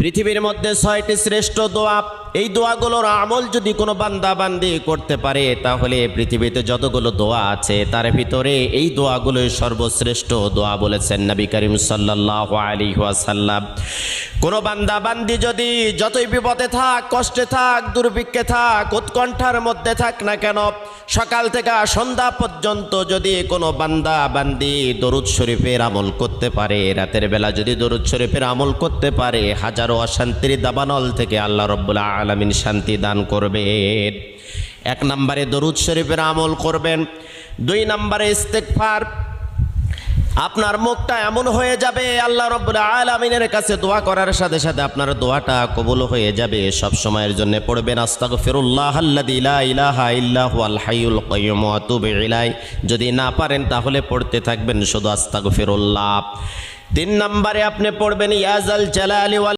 পৃথিবীর মধ্যে 6টি শ্রেষ্ঠ দোয়া, এই দোয়াগুলোর আমল যদি কোনো বান্দা বান্দি করতে পারে তাহলে পৃথিবীতে যতগুলো দোয়া আছে তার ভিতরে এই দোয়াগুলোই সর্বশ্রেষ্ঠ দোয়া বলেছেন নবী করিম সাল্লাল্লাহু আলাইহি ওয়াসাল্লাম। কোনো বান্দা বান্দি যদি যতই বিপদে থাক, কষ্টে থাক, দুর্ভিক্ষে থাক, উৎকণ্ঠার মধ্যে থাক না কেন, সকাল থেকে সন্ধ্যা পর্যন্ত যদি কোনো বান্দা বান্দি দরুদ শরীফের আমল করতে পারে, রাতের বেলা যদি দরুদ শরীফের আমল করতে পারে, হাজারো অশান্তির দাবানল থেকে আল্লাহ রাব্বুল আলামিন শান্তি দান করবেন। 1 নম্বরে দরুদ শরীফের আমল করবেন। 2 নম্বরে ইস্তেগফার। আপনার মুখটা এমন হয়ে যাবে আল্লাহ রাব্বুল আলামিনের কাছে দোয়া করার সাথে সাথে আপনার দোয়াটা কবুল হয়ে যাবে। সব সময়ের জন্য পড়বেন আস্তাগফিরুল্লাহাল্লাযী লা ইলাহা ইল্লা হুয়াল হাইয়ুল কাইয়্যুম ওয়া আতুবু ইলাইহি। যদি না পারেন তাহলে পড়তে থাকবেন শুধু আস্তাগফিরুল্লাহ। 3 নম্বরে আপনি পড়বেন ইয়া যাল জালালি ওয়াল